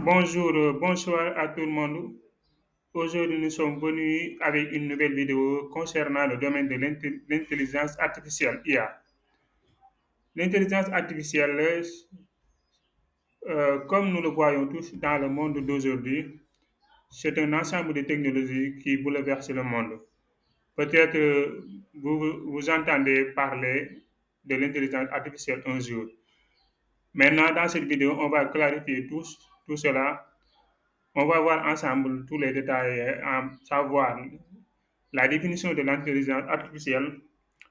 Bonjour, bonsoir à tout le monde. Aujourd'hui, nous sommes venus avec une nouvelle vidéo concernant le domaine de l'intelligence artificielle, IA. L'intelligence artificielle, comme nous le voyons tous dans le monde d'aujourd'hui, c'est un ensemble de technologies qui bouleverse le monde. Peut-être vous entendez parler de l'intelligence artificielle un jour. Maintenant, dans cette vidéo, on va clarifier tout cela. On va voir ensemble tous les détails, savoir la définition de l'intelligence artificielle,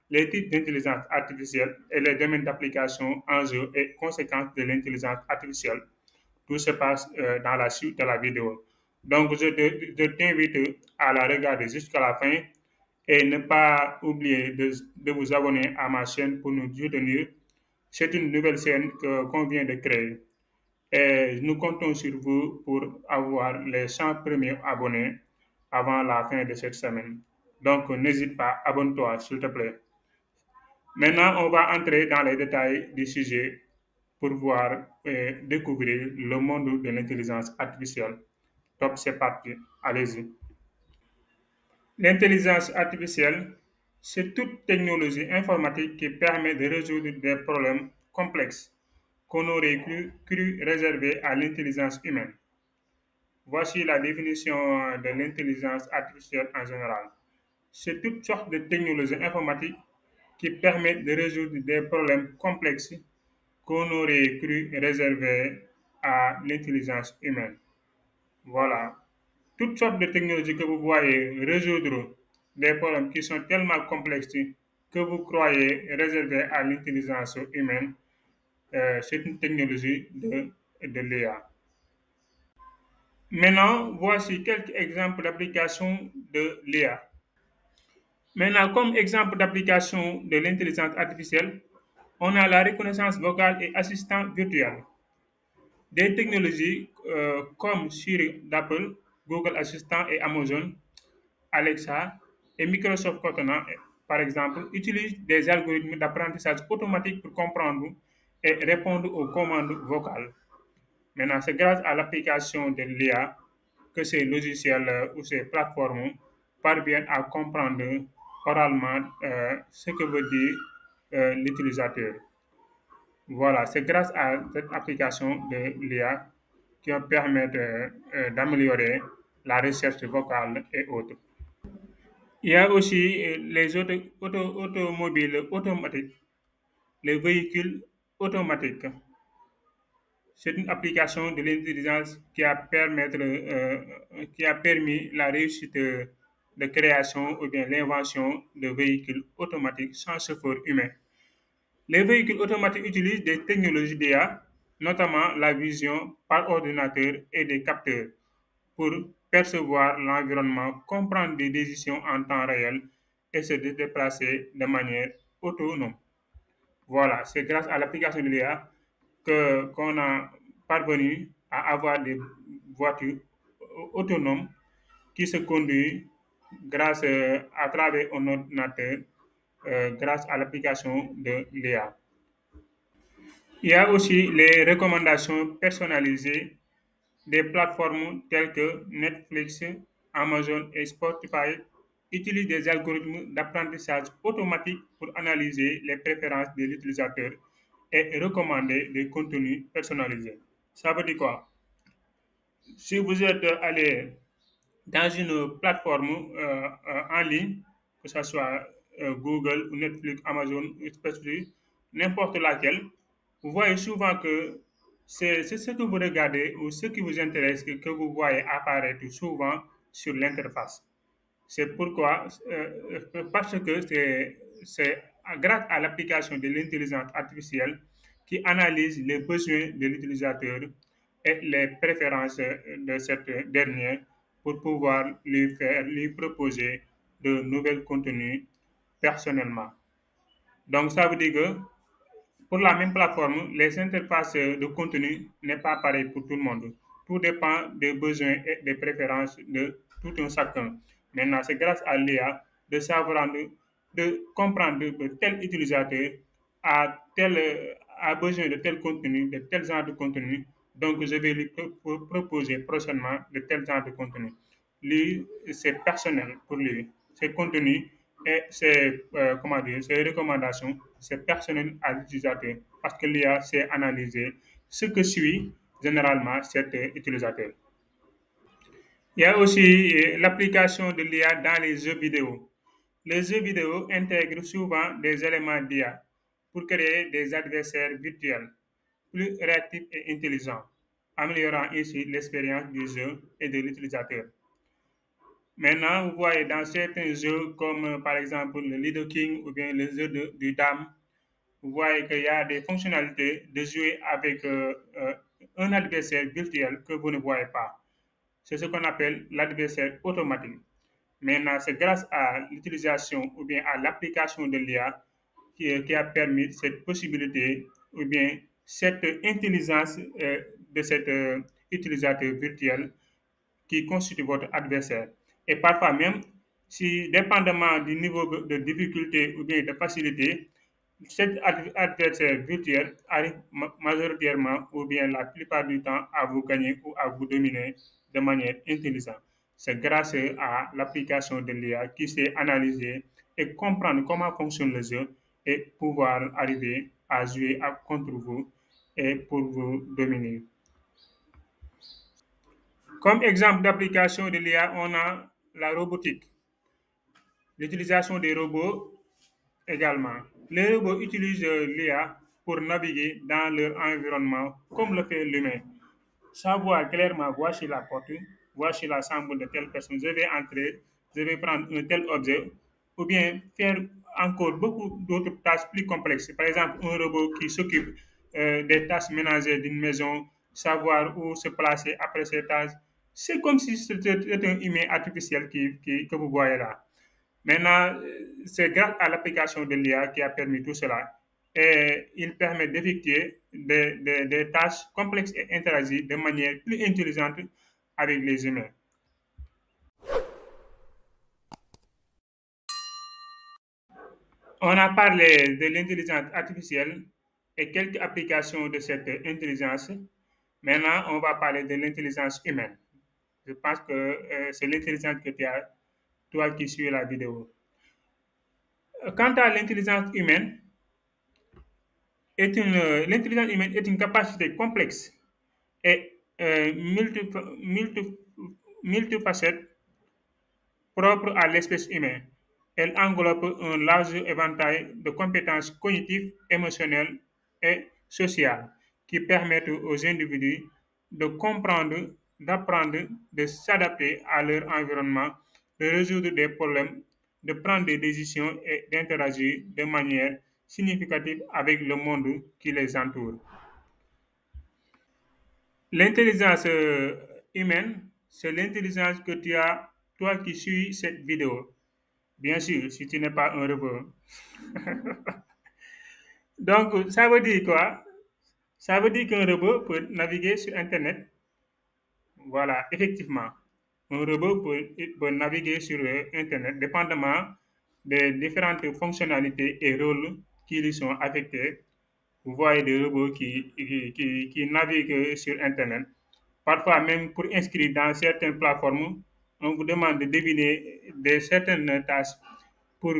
les types d'intelligence artificielle et les domaines d'application, enjeux et conséquences de l'intelligence artificielle. Tout se passe dans la suite de la vidéo. Donc, je t'invite à la regarder jusqu'à la fin et ne pas oublier de vous abonner à ma chaîne pour nous soutenir. C'est une nouvelle chaîne qu'on vient de créer. Et nous comptons sur vous pour avoir les 100 premiers abonnés avant la fin de cette semaine. Donc, n'hésite pas, abonne-toi, s'il te plaît. Maintenant, on va entrer dans les détails du sujet pour voir et découvrir le monde de l'intelligence artificielle. Top, c'est parti. Allez-y. L'intelligence artificielle, c'est toute technologie informatique qui permet de résoudre des problèmes complexes qu'on aurait cru réservés à l'intelligence humaine. Voici la définition de l'intelligence artificielle en général. C'est toute sorte de technologie informatique qui permettent de résoudre des problèmes complexes qu'on aurait cru réservés à l'intelligence humaine. Voilà. Toutes sortes de technologies que vous voyez résoudre des problèmes qui sont tellement complexes que vous croyez réservés à l'intelligence humaine, c'est une technologie de l'IA. Maintenant, voici quelques exemples d'application de l'IA. Maintenant, comme exemple d'application de l'intelligence artificielle, on a la reconnaissance vocale et assistant virtuel. Des technologies comme Siri d'Apple, Google Assistant et Amazon, Alexa et Microsoft Cortana, par exemple, utilisent des algorithmes d'apprentissage automatique pour comprendre et répondre aux commandes vocales. Maintenant, c'est grâce à l'application de l'IA que ces logiciels ou ces plateformes parviennent à comprendre oralement ce que veut dire l'utilisateur. Voilà, c'est grâce à cette application de l'IA qui va permettre d'améliorer la recherche vocale et autres. Il y a aussi les automobiles automatiques, les véhicules automatiques. C'est une application de l'intelligence qui a permis la réussite de création ou bien l'invention de véhicules automatiques sans chauffeur humain. Les véhicules automatiques utilisent des technologies d'IA, notamment la vision par ordinateur et des capteurs, pour percevoir l'environnement, comprendre des décisions en temps réel et se déplacer de manière autonome. Voilà, c'est grâce à l'application de l'IA qu'on a parvenu à avoir des voitures autonomes qui se conduisent grâce à travers un ordinateur, grâce à l'application de l'IA. Il y a aussi les recommandations personnalisées des plateformes telles que Netflix, Amazon et Spotify utilisent des algorithmes d'apprentissage automatique pour analyser les préférences de l'utilisateur et recommander des contenus personnalisés. Ça veut dire quoi? Si vous êtes allé dans une plateforme en ligne, que ce soit Google ou Netflix, Amazon, Spotify, n'importe laquelle, vous voyez souvent que c'est ce que vous regardez ou ce qui vous intéresse que vous voyez apparaître souvent sur l'interface. C'est pourquoi, parce que c'est grâce à l'application de l'intelligence artificielle qui analyse les besoins de l'utilisateur et les préférences de cette dernière pour pouvoir lui proposer de nouveaux contenus personnellement. Donc, ça veut dire que pour la même plateforme, les interfaces de contenu n'est pas pareil pour tout le monde. Tout dépend des besoins et des préférences de tout un chacun. Maintenant, c'est grâce à l'IA de savoir, de comprendre que tel utilisateur a besoin de tel contenu, de tel genre de contenu, Donc, je vais lui proposer prochainement de tel genre de contenu. Lui, c'est personnel pour lui. Ses contenus et comment dire, ses recommandations, c'est personnel à l'utilisateur parce que l'IA sait analyser ce que suit généralement cet utilisateur. Il y a aussi l'application de l'IA dans les jeux vidéo. Les jeux vidéo intègrent souvent des éléments d'IA pour créer des adversaires virtuels plus réactifs et intelligents, améliorant ainsi l'expérience du jeu et de l'utilisateur. Maintenant, vous voyez dans certains jeux comme par exemple le Lido King ou bien le jeu du Dame, vous voyez qu'il y a des fonctionnalités de jouer avec un adversaire virtuel que vous ne voyez pas. C'est ce qu'on appelle l'adversaire automatique. Maintenant, c'est grâce à l'utilisation ou bien à l'application de l'IA qui a permis cette possibilité ou bien cette intelligence de cet utilisateur virtuel qui constitue votre adversaire. Et parfois même, si dépendamment du niveau de difficulté ou bien de facilité, cet adversaire virtuel arrive majoritairement ou bien la plupart du temps à vous gagner ou à vous dominer de manière intelligente. C'est grâce à l'application de l'IA qui sait analyser et comprendre comment fonctionne le jeu et pouvoir arriver à jouer contre vous et pour vous dominer. Comme exemple d'application de l'IA, on a la robotique, l'utilisation des robots également. Les robots utilisent l'IA pour naviguer dans leur environnement comme le fait l'humain. Savoir clairement, voici la porte, voici la chambre de telle personne, je vais entrer, je vais prendre un tel objet, ou bien faire encore beaucoup d'autres tâches plus complexes. Par exemple, un robot qui s'occupe des tâches ménagères d'une maison, savoir où se placer après ces tâches. C'est comme si c'était un humain artificiel que vous voyez là. Maintenant, c'est grâce à l'application de l'IA qui a permis tout cela. Et il permet d'effectuer des tâches complexes et interagir de manière plus intelligente avec les humains. On a parlé de l'intelligence artificielle et quelques applications de cette intelligence. Maintenant, on va parler de l'intelligence humaine. Je pense que c'est l'intelligence que tu as, toi qui suis la vidéo. Quant à l'intelligence humaine, l'intelligence humaine est une capacité complexe et multifacette propre à l'espèce humaine. Elle englobe un large éventail de compétences cognitives, émotionnelles et sociales qui permettent aux individus de comprendre, d'apprendre, de s'adapter à leur environnement, de résoudre des problèmes, de prendre des décisions et d'interagir de manière significative avec le monde qui les entoure. L'intelligence humaine, c'est l'intelligence que tu as, toi qui suis cette vidéo. Bien sûr, si tu n'es pas un robot. Donc, ça veut dire quoi? Ça veut dire qu'un robot peut naviguer sur Internet. Voilà, effectivement. Un robot peut naviguer sur Internet, dépendamment des différentes fonctionnalités et rôles qui lui sont affectés. Vous voyez des robots qui naviguent sur Internet. Parfois, même pour inscrire dans certaines plateformes, on vous demande de deviner certaines tâches pour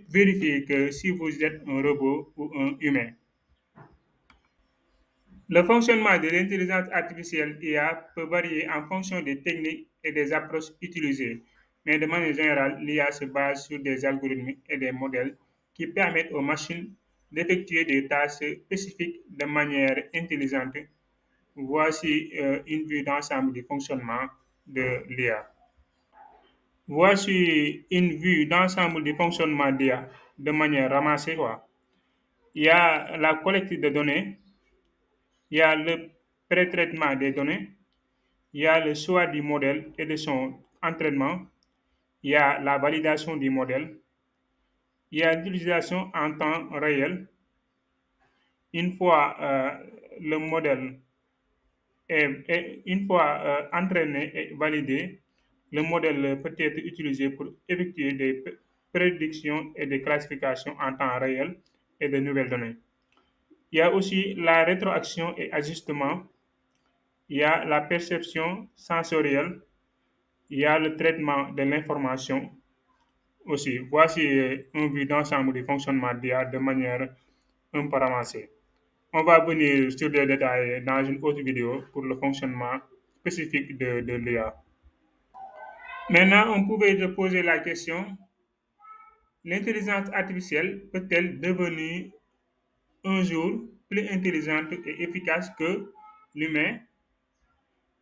vérifier que si vous êtes un robot ou un humain. Le fonctionnement de l'intelligence artificielle IA peut varier en fonction des techniques et des approches utilisées, mais de manière générale, l'IA se base sur des algorithmes et des modèles qui permettent aux machines d'effectuer des tâches spécifiques de manière intelligente. Voici une vue d'ensemble du fonctionnement de l'IA. Voici une vue d'ensemble du fonctionnement d'IA de manière ramassée, quoi. Il y a la collecte de données, il y a le pré-traitement des données, il y a le choix du modèle et de son entraînement, il y a la validation du modèle, il y a l'utilisation en temps réel. Une fois le modèle une fois entraîné et validé, le modèle peut être utilisé pour effectuer des prédictions et des classifications en temps réel et de nouvelles données. Il y a aussi la rétroaction et ajustement. il y a la perception sensorielle, il y a le traitement de l'information aussi. Voici un vue d'ensemble du fonctionnement d'IA de manière un peu avancée. On va venir sur des détails dans une autre vidéo pour le fonctionnement spécifique de l'IA. Maintenant, on pouvait se poser la question, l'intelligence artificielle peut-elle devenir un jour plus intelligente et efficace que l'humain?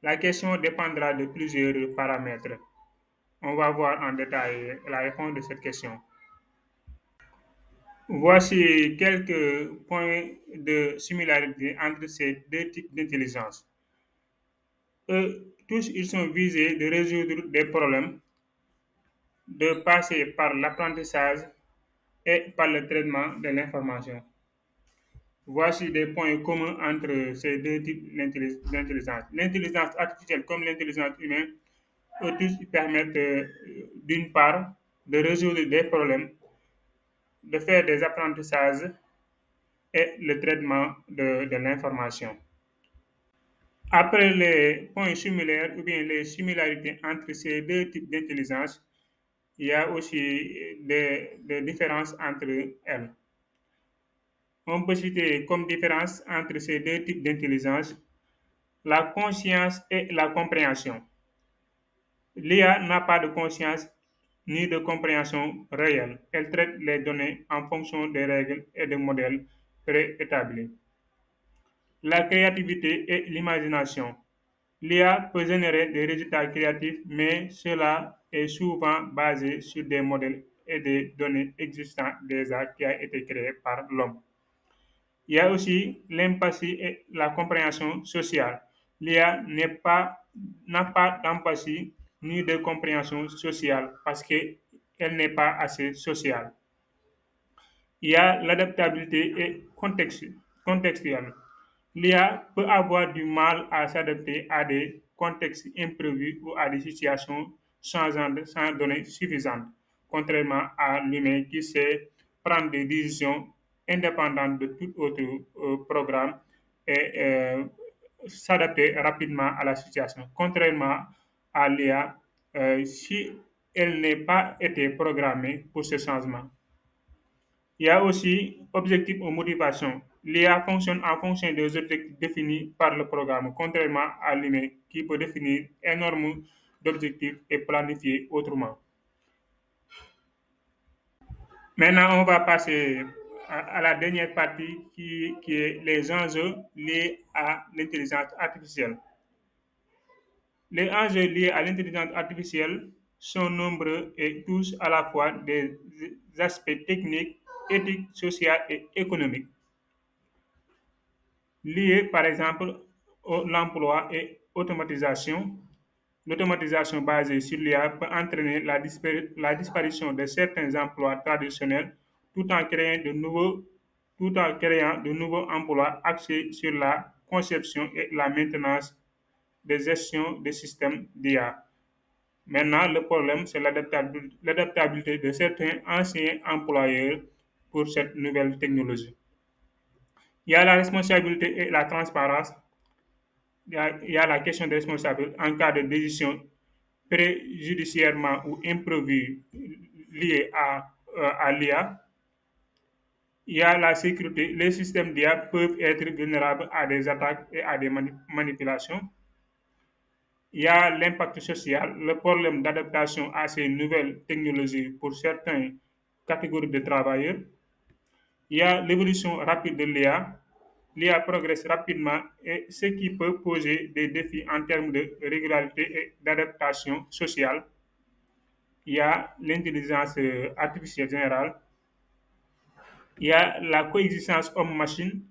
La question dépendra de plusieurs paramètres. On va voir en détail la réponse de cette question. Voici quelques points de similarité entre ces deux types d'intelligence. Tous, ils sont visés de résoudre des problèmes, de passer par l'apprentissage et par le traitement de l'information. Voici des points communs entre ces deux types d'intelligence. L'intelligence artificielle comme l'intelligence humaine, eux tous permettent d'une part de résoudre des problèmes, de faire des apprentissages et le traitement de l'information. Après les points similaires ou bien les similarités entre ces deux types d'intelligence, il y a aussi des différences entre elles. On peut citer comme différence entre ces deux types d'intelligence la conscience et la compréhension. L'IA n'a pas de conscience ni de compréhension réelle. Elle traite les données en fonction des règles et des modèles préétablis. La créativité et l'imagination. L'IA peut générer des résultats créatifs, mais cela est souvent basé sur des modèles et des données existants déjà qui ont été créés par l'homme. Il y a aussi l'empathie et la compréhension sociale. L'IA n'a pas d'empathie ni de compréhension sociale parce qu'elle n'est pas assez sociale. Il y a l'adaptabilité et contextuelle. L'IA peut avoir du mal à s'adapter à des contextes imprévus ou à des situations changeantes sans données suffisantes, contrairement à l'humain qui sait prendre des décisions indépendantes de tout autre programme et s'adapter rapidement à la situation. Contrairement à l'IA, si elle n'est pas été programmée pour ce changement. Il y a aussi objectifs ou motivation. L'IA fonctionne en fonction des objectifs définis par le programme, contrairement à l'humain qui peut définir énormément d'objectifs et planifier autrement. Maintenant, on va passer à la dernière partie qui est les enjeux liés à l'intelligence artificielle. Les enjeux liés à l'intelligence artificielle sont nombreux et touchent à la fois des aspects techniques, éthiques, sociaux et économiques, liés par exemple à l'emploi et automatisation. L'automatisation basée sur l'IA peut entraîner la disparition de certains emplois traditionnels tout en créant de nouveaux emplois axés sur la conception et la maintenance de gestion des systèmes d'IA. Maintenant, le problème, c'est l'adaptabilité de certains anciens employeurs pour cette nouvelle technologie. Il y a la responsabilité et la transparence. Il y a la question des responsables en cas de décision préjudiciairement ou imprévue liée à l'IA. Il y a la sécurité. Les systèmes d'IA peuvent être vulnérables à des attaques et à des manipulations. Il y a l'impact social, le problème d'adaptation à ces nouvelles technologies pour certaines catégories de travailleurs. Il y a l'évolution rapide de l'IA. L'IA progresse rapidement et ce qui peut poser des défis en termes de régularité et d'adaptation sociale. Il y a l'intelligence artificielle générale. Il y a la coexistence homme-machine.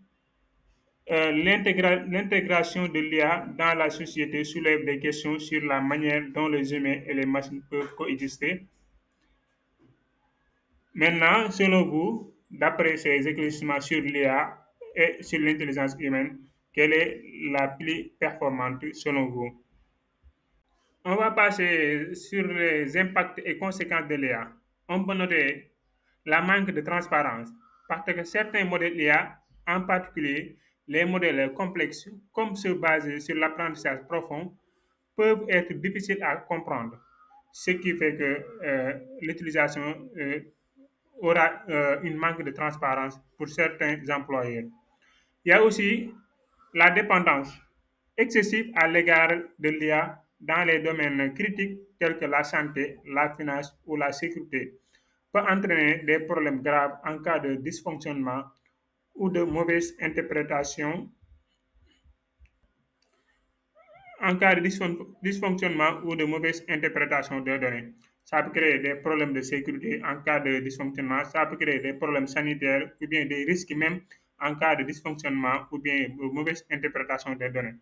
L'intégration de l'IA dans la société soulève des questions sur la manière dont les humains et les machines peuvent coexister. Maintenant, selon vous, d'après ces éclaircissements sur l'IA et sur l'intelligence humaine, quelle est la plus performante selon vous? On va passer sur les impacts et conséquences de l'IA. On peut noter la manque de transparence parce que certains modèles IA, en particulier Les modèles complexes, comme ceux basés sur l'apprentissage profond, peuvent être difficiles à comprendre, ce qui fait que l'utilisation aura une manque de transparence pour certains employeurs. Il y a aussi la dépendance excessive à l'égard de l'IA dans les domaines critiques tels que la santé, la finance ou la sécurité peut entraîner des problèmes graves en cas de dysfonctionnement ou de mauvaise interprétation en cas de dysfonctionnement ou de mauvaise interprétation des données. Ça peut créer des problèmes de sécurité en cas de dysfonctionnement, ça peut créer des problèmes sanitaires ou bien des risques même en cas de dysfonctionnement ou bien de mauvaise interprétation des données.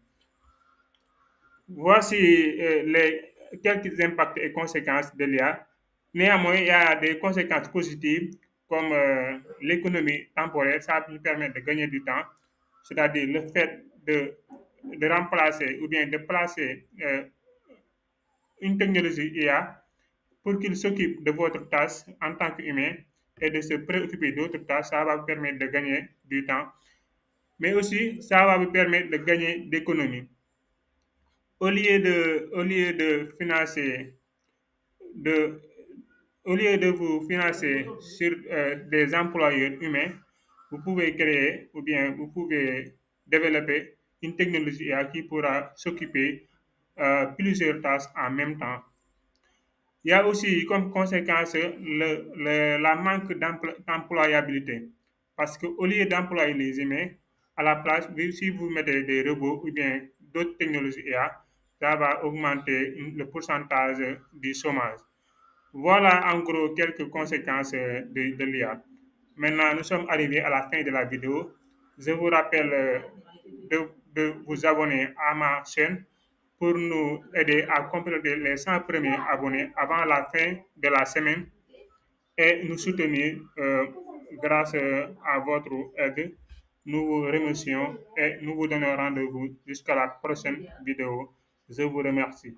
Voici les quelques impacts et conséquences de l'IA. Néanmoins, il y a des conséquences positives comme l'économie temporaire, ça nous permet de gagner du temps, c'est-à-dire le fait de remplacer ou bien de placer une technologie IA pour qu'il s'occupe de votre tâche en tant qu'humain et de se préoccuper d'autres tâches, ça va vous permettre de gagner du temps, mais aussi ça va vous permettre de gagner d'économie. Au lieu de financer, de, au lieu de vous financer sur des employeurs humains, vous pouvez créer ou bien vous pouvez développer une technologie IA qui pourra s'occuper plusieurs tâches en même temps. Il y a aussi comme conséquence la manque d'employabilité. Parce qu'au lieu d'employer les humains, à la place, si vous mettez des robots ou bien d'autres technologies IA, ça va augmenter le pourcentage du chômage. Voilà en gros quelques conséquences de l'IA. Maintenant, nous sommes arrivés à la fin de la vidéo. Je vous rappelle de vous abonner à ma chaîne pour nous aider à compléter les 100 premiers abonnés avant la fin de la semaine et nous soutenir grâce à votre aide. Nous vous remercions et nous vous donnons rendez-vous jusqu'à la prochaine vidéo. Je vous remercie.